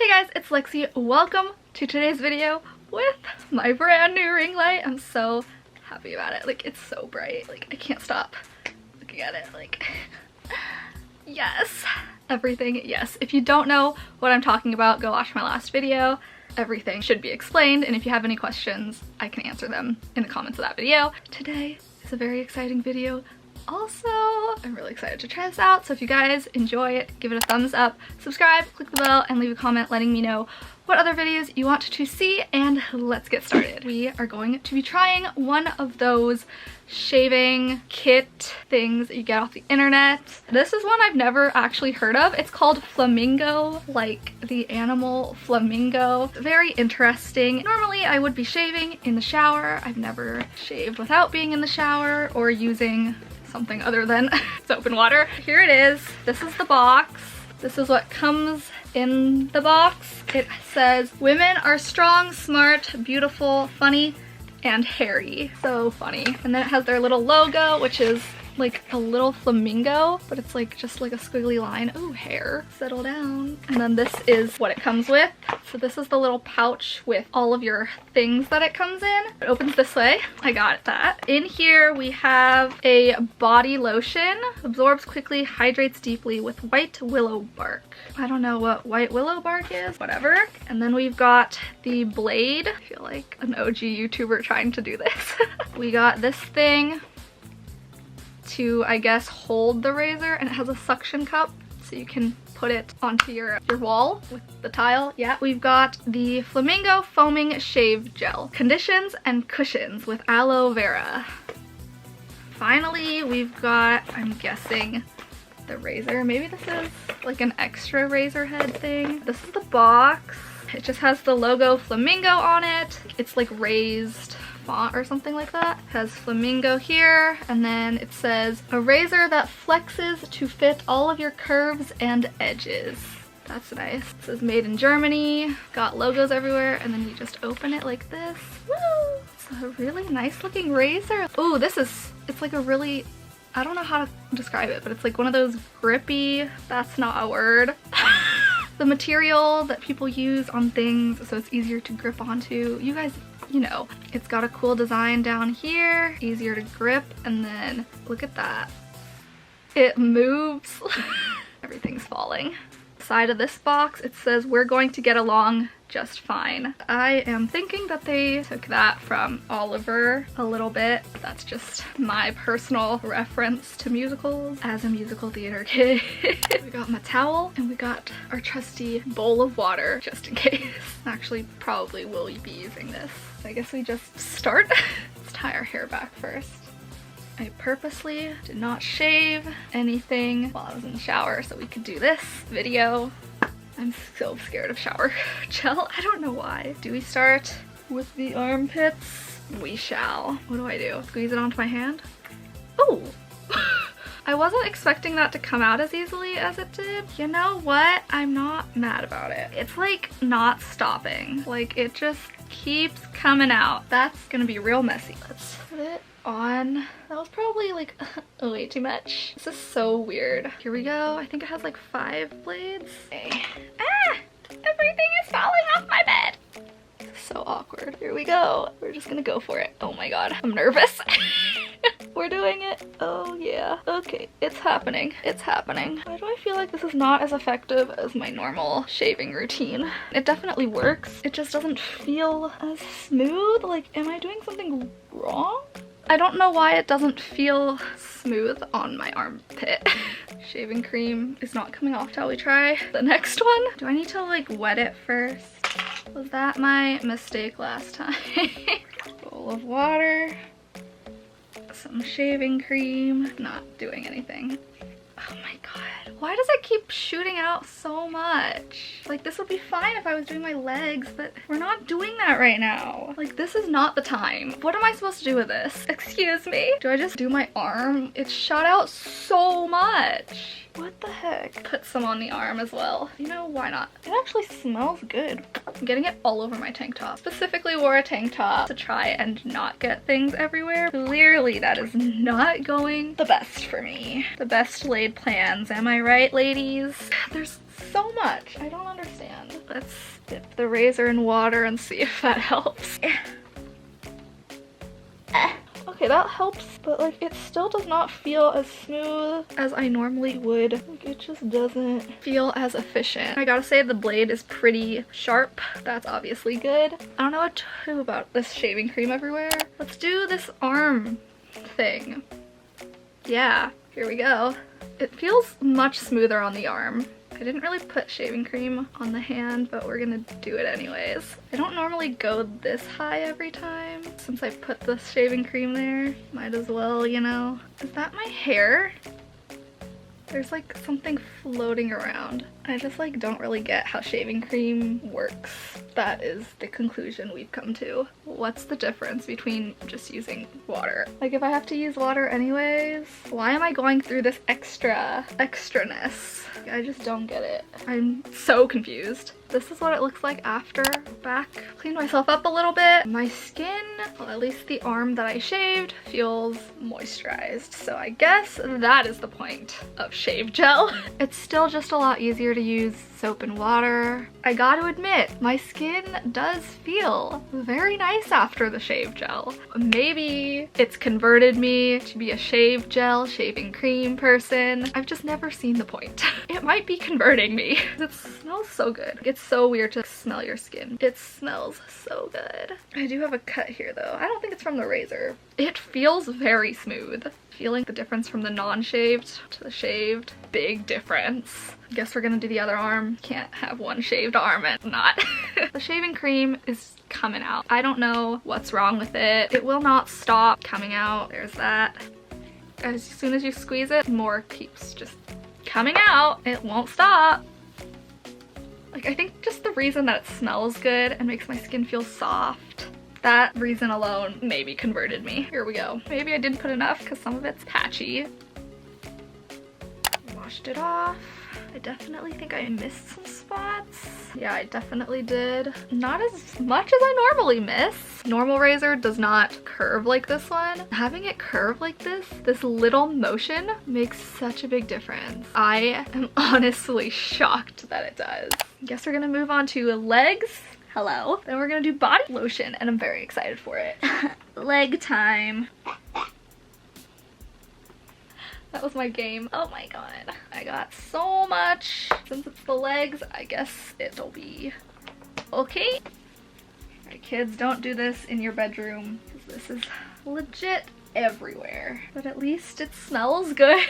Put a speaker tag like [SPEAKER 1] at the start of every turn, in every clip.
[SPEAKER 1] Hey guys, it's Lexy. Welcome to today's video with my brand new ring light. I'm so happy about it. Like, it's so bright. Like, I can't stop looking at it. Like, yes. Everything, yes. If you don't know what I'm talking about, go watch my last video. Everything should be explained, and if you have any questions, I can answer them in the comments of that video. Today is a very exciting video. Also, I'm really excited to try this out, so if you guys enjoy it, give it a thumbs up, subscribe, click the bell, and leave a comment letting me know what other videos you want to see, and let's get started. We are going to be trying one of those shaving kit things that you get off the internet. This is one I've never actually heard of. It's called Flamingo, like the animal flamingo. Very interesting. Normally I would be shaving in the shower. I've never shaved without being in the shower or using something other than soap and water. Here it is. This is the box. This is what comes in the box. It says, "Women are strong, smart, beautiful, funny, and hairy." So funny. And then it has their little logo, which is like a little flamingo, but it's like just like a squiggly line. Ooh, hair. Settle down. And then this is what it comes with. So this is the little pouch with all of your things that it comes in. It opens this way. I got that. In here we have a body lotion. Absorbs quickly, hydrates deeply with white willow bark. I don't know what white willow bark is, whatever. And then we've got the blade. I feel like an OG YouTuber trying to do this. We got this thing to, I guess, hold the razor, and it has a suction cup so you can put it onto your wall with the tile. Yeah, we've got the Flamingo Foaming Shave Gel. Conditions and cushions with aloe vera. Finally, we've got, I'm guessing, the razor. Maybe this is like an extra razor head thing. This is the box. It just has the logo Flamingo on it. It's like raised font or something like that. It has flamingo here, and then it says, "A razor that flexes to fit all of your curves and edges." That's nice. It says made in Germany. Got logos everywhere, and then you just open it like this. Woo! It's a really nice looking razor. Oh, it's like a really, I don't know how to describe it, but it's like one of those grippy, that's not a word. The material that people use on things so it's easier to grip onto. You guys, you know. It's got a cool design down here, easier to grip, and then look at that. It moves. Everything's falling. Side of this box, it says, "We're going to get along just fine." I am thinking that they took that from Oliver a little bit. That's just my personal reference to musicals as a musical theater kid. We got my towel, and we got our trusty bowl of water just in case. Actually, probably will be using this. I guess we just start. Let's tie our hair back first. I purposely did not shave anything while I was in the shower so we could do this video. I'm so scared of shower gel. I don't know why. Do we start with the armpits? We shall. What do I do? Squeeze it onto my hand? Oh! I wasn't expecting that to come out as easily as it did. You know what? I'm not mad about it. It's like not stopping. Like, it just keeps coming out. That's gonna be real messy. Let's put it on. That was probably like way too much. This is so weird. Here we go. I think it has like 5 blades. Okay. Ah! Everything is falling off my bed. This is so awkward. Here we go. We're just gonna go for it. Oh my god. I'm nervous. We're doing it. Oh yeah. Okay, it's happening. It's happening. Why do I feel like this is not as effective as my normal shaving routine? It definitely works. It just doesn't feel as smooth. Like, am I doing something wrong? I don't know why it doesn't feel smooth on my armpit. Shaving cream is not coming off. Shall we try the next one? Do I need to like wet it first? Was that my mistake last time? Bowl of water. Some shaving cream. Not doing anything. Oh my god. Why does it keep shooting out so much? Like, this would be fine if I was doing my legs, but we're not doing that right now. Like, this is not the time. What am I supposed to do with this? Excuse me? Do I just do my arm? It shot out so much. What the heck? Put some on the arm as well. You know, why not? It actually smells good. I'm getting it all over my tank top. Specifically wore a tank top to try and not get things everywhere. Clearly that is not going the best for me. The best laid plans, am I right, ladies? There's so much, I don't understand. Let's dip the razor in water and see if that helps. Okay, that helps, but like it still does not feel as smooth as I normally would. Like it just doesn't feel as efficient. I gotta say the blade is pretty sharp. That's obviously good. I don't know what to do about this shaving cream everywhere. Let's do this arm thing. Yeah, here we go. It feels much smoother on the arm. I didn't really put shaving cream on the hand, but we're gonna do it anyways. I don't normally go this high every time. Since I put the shaving cream there, might as well, you know. Is that my hair? There's like something floating around. I just like don't really get how shaving cream works. That is the conclusion we've come to. What's the difference between just using water? Like if I have to use water anyways, why am I going through this extraness? I just don't get it. I'm so confused. This is what it looks like after. Back, cleaned myself up a little bit. My skin, well, at least the arm that I shaved, feels moisturized. So I guess that is the point of shave gel. It's still just a lot easier to use soap and water. I gotta admit, my skin does feel very nice after the shave gel. Maybe it's converted me to be a shave gel, shaving cream person. I've just never seen the point. It might be converting me. It smells so good. It's so weird to smell your skin. It smells so good. I do have a cut here though. I don't think it's from the razor. It feels very smooth. Feeling the difference from the non-shaved to the shaved. Big difference. Guess we're gonna do the other arm. Can't have one shaved arm and not. The shaving cream is coming out. I don't know what's wrong with it. It will not stop coming out. There's that. As soon as you squeeze it, more keeps just coming out. It won't stop. Like I think just the reason that it smells good and makes my skin feel soft, that reason alone maybe converted me. Here we go. Maybe I didn't put enough because some of it's patchy. Washed it off. I definitely think I missed some spots. Yeah, I definitely did. Not as much as I normally miss. Normal razor does not curve like this one. Having it curve like this little motion makes such a big difference. I am honestly shocked that it does. Guess we're gonna move on to legs. Hello. Then we're gonna do body lotion and I'm very excited for it. Leg time. That was my game. Oh my god. I got so much. Since it's the legs, I guess it'll be okay. Alright kids, don't do this in your bedroom. This is legit everywhere. But at least it smells good.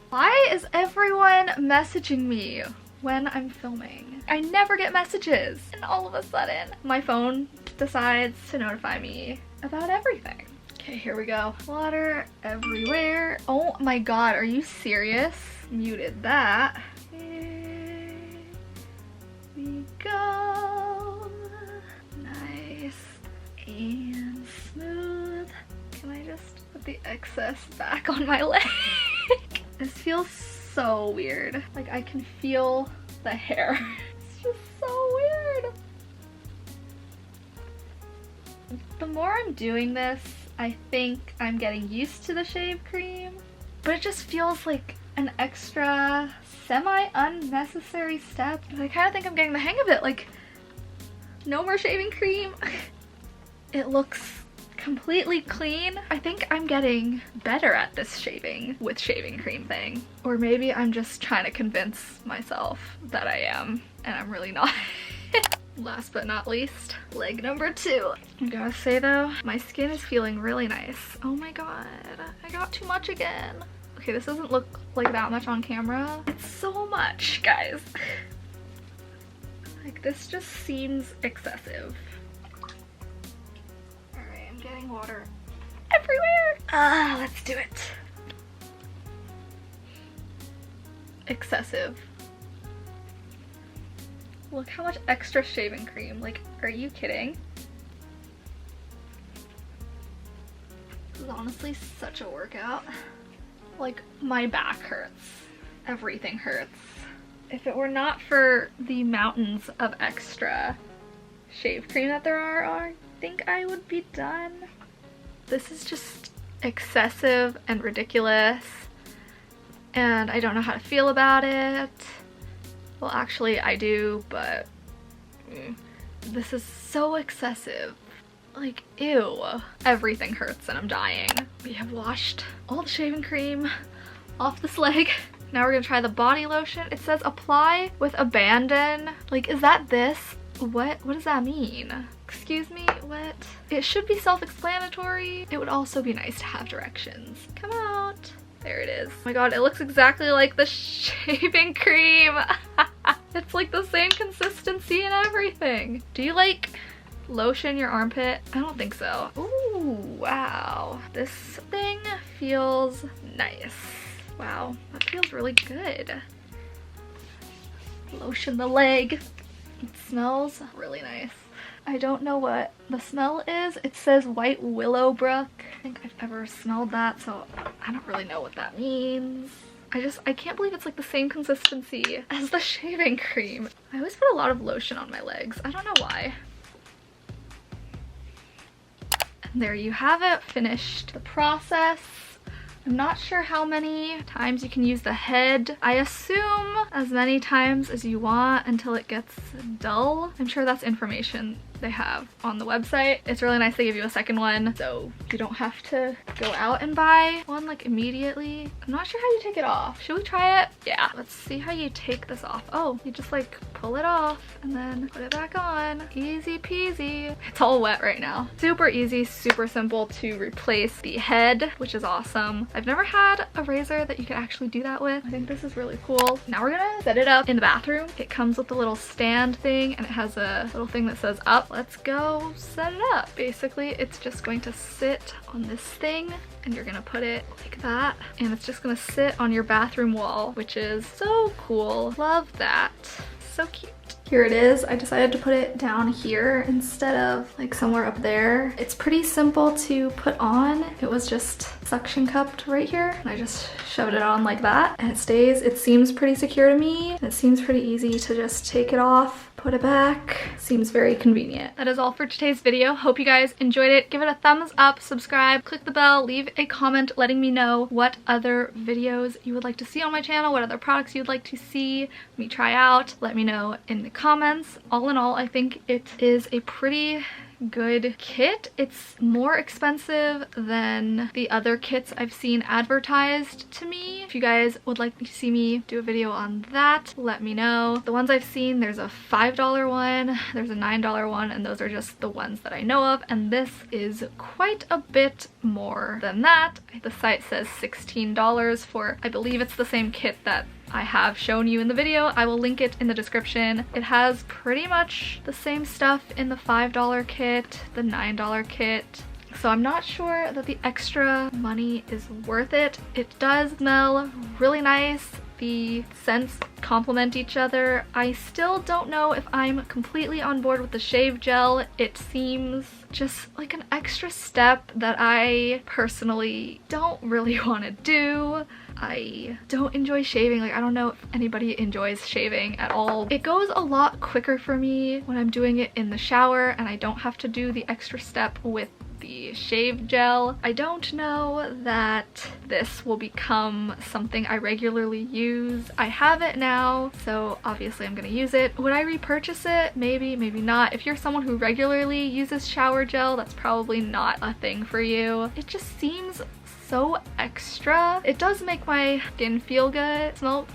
[SPEAKER 1] Why is everyone messaging me when I'm filming? I never get messages. And all of a sudden, my phone decides to notify me about everything. Okay, here we go. Water everywhere. Oh my god, are you serious? Muted that. Here we go. Nice and smooth. Can I just put the excess back on my leg? This feels so weird. Like I can feel the hair. It's just so weird. The more I'm doing this, I think I'm getting used to the shave cream, but it just feels like an extra semi-unnecessary step. And I kind of think I'm getting the hang of it, like no more shaving cream. It looks completely clean. I think I'm getting better at this shaving with shaving cream thing. Or maybe I'm just trying to convince myself that I am, and I'm really not. Last but not least, leg number 2. I gotta say though, my skin is feeling really nice. Oh my god, I got too much again. Okay, this doesn't look like that much on camera. It's so much, guys. Like this just seems excessive. Alright, I'm getting water everywhere. Let's do it. Excessive. Look how much extra shaving cream. Like, are you kidding? This is honestly such a workout. Like, my back hurts. Everything hurts. If it were not for the mountains of extra shave cream that there are, I think I would be done. This is just excessive and ridiculous, and I don't know how to feel about it. Well, actually I do, but this is so excessive. Like, ew. Everything hurts and I'm dying. We have washed all the shaving cream off this leg. Now we're gonna try the body lotion. It says apply with abandon. Like, is that this? What does that mean? Excuse me, what? It should be self-explanatory. It would also be nice to have directions. Come out. There it is. Oh my god, it looks exactly like the shaving cream. It's like the same consistency and everything. Do you like lotion your armpit? I don't think so. Ooh, wow. This thing feels nice. Wow, that feels really good. Lotion the leg. It smells really nice. I don't know what the smell is. It says white willowbrook. I think I've ever smelled that, so I don't really know what that means. I can't believe it's like the same consistency as the shaving cream. I always put a lot of lotion on my legs. I don't know why. And there you have it, finished the process. I'm not sure how many times you can use the head. I assume as many times as you want until it gets dull. I'm sure that's information they have on the website. It's really nice they give you a second one, so you don't have to go out and buy one like immediately. I'm not sure how you take it off. Should we try it? Yeah, let's see how you take this off. Oh, you just like pull it off and then put it back on. Easy peasy. It's all wet right now. Super easy, super simple to replace the head, which is awesome. I've never had a razor that you could actually do that with. I think this is really cool. Now we're gonna set it up in the bathroom. It comes with a little stand thing and it has a little thing that says up. Let's go set it up. Basically, it's just going to sit on this thing and you're gonna put it like that and it's just gonna sit on your bathroom wall, which is so cool. Love that. So cute. Here it is. I decided to put it down here instead of like somewhere up there. It's pretty simple to put on. It was just suction cupped right here. And I just shoved it on like that and it stays. It seems pretty secure to me. And it seems pretty easy to just take it off, put it back. Seems very convenient. That is all for today's video. Hope you guys enjoyed it. Give it a thumbs up, subscribe, click the bell, leave a comment letting me know what other videos you would like to see on my channel, what other products you'd like to see me try out. Let me know in the comments. All in all, I think it is a pretty good kit. It's more expensive than the other kits I've seen advertised to me. If you guys would like to see me do a video on that, let me know. The ones I've seen, there's a $5 one, there's a $9 one, and those are just the ones that I know of, and this is quite a bit more than that. The site says $16 for, I believe it's the same kit that I have shown you in the video. I will link it in the description. It has pretty much the same stuff in the $5 kit, the $9 kit. So I'm not sure that the extra money is worth it. It does smell really nice. The scents complement each other. I still don't know if I'm completely on board with the shave gel. It seems just like an extra step that I personally don't really want to do. I don't enjoy shaving. Like, I don't know if anybody enjoys shaving at all. It goes a lot quicker for me when I'm doing it in the shower and I don't have to do the extra step with the shave gel. I don't know that this will become something I regularly use. I have it now, so obviously I'm gonna use it. Would I repurchase it? Maybe, maybe not. If you're someone who regularly uses shower gel, that's probably not a thing for you. It just seems so extra. It does make my skin feel good. Well,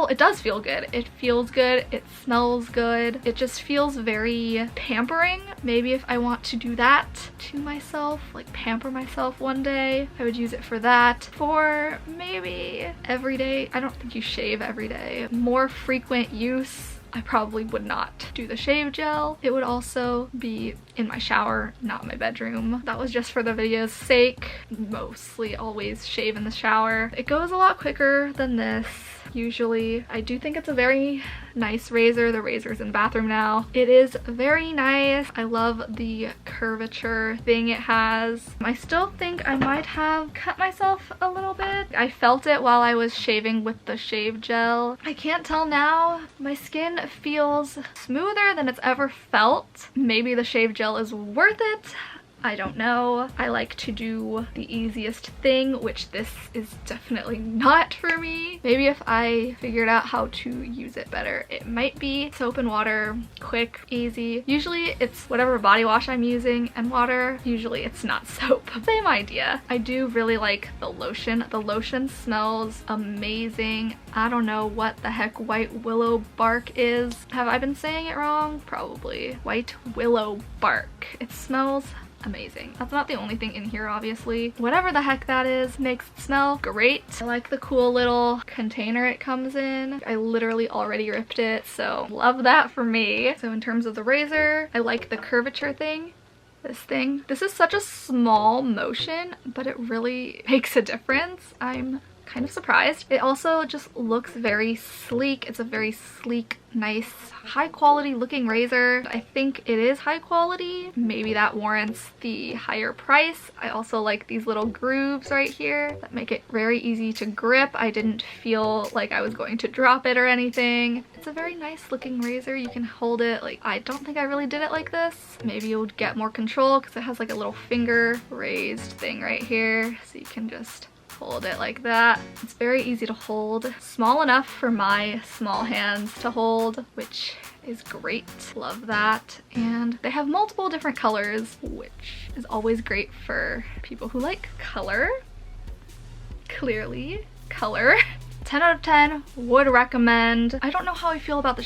[SPEAKER 1] it does feel good. It feels good. It smells good. It just feels very pampering. Maybe if I want to do that to myself, like pamper myself one day, I would use it for that. For maybe every day, I don't think you shave every day. More frequent use, I probably would not do the shave gel. It would also be in my shower, not my bedroom. That was just for the video's sake. Mostly always shave in the shower. It goes a lot quicker than this. usually. I do think it's a very nice razor. The razor's in the bathroom now. It is very nice. I love the curvature thing it has. I still think I might have cut myself a little bit. I felt it while I was shaving with the shave gel. I can't tell now. My skin feels smoother than it's ever felt. Maybe the shave gel is worth it. I don't know. I like to do the easiest thing, which this is definitely not for me. Maybe if I figured out how to use it better, it might be soap and water, quick, easy. Usually it's whatever body wash I'm using and water. Usually it's not soap. Same idea. I do really like the lotion. The lotion smells amazing. I don't know what the heck white willow bark is. Have I been saying it wrong? Probably. White willow bark. It smells amazing. That's not the only thing in here, obviously. Whatever the heck that is makes it smell great. I like the cool little container it comes in. I literally already ripped it, so love that for me. So in terms of the razor, I like the curvature thing. This thing. This is such a small motion, but it really makes a difference. I'm kind of surprised. It also just looks very sleek. It's a very sleek, nice, high quality looking razor. I think it is high quality. Maybe that warrants the higher price. I also like these little grooves right here that make it very easy to grip. I didn't feel like I was going to drop it or anything. It's a very nice looking razor. You can hold it like, I don't think I really did it like this. Maybe you'll get more control because it has like a little finger raised thing right here. So you can just hold it like that. It's very easy to hold. Small enough for my small hands to hold, which is great. Love that. And they have multiple different colors, which is always great for people who like color. Clearly, color. 10 out of 10, would recommend. I don't know how I feel about the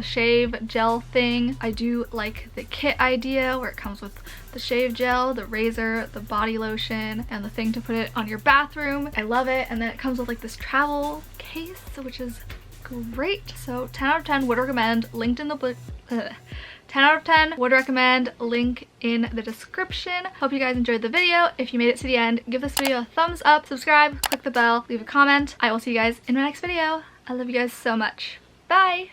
[SPEAKER 1] shave gel thing. I do like the kit idea where it comes with the shave gel, the razor, the body lotion, and the thing to put it on your bathroom. I love it. And then it comes with like this travel case, which is great. So 10 out of 10 would recommend. Linked in the 10 out of 10 would recommend, link in the description. Hope you guys enjoyed the video. If you made it to the end, give this video a thumbs up, subscribe, click the bell, leave a comment. I will see you guys in my next video. I love you guys so much. Bye!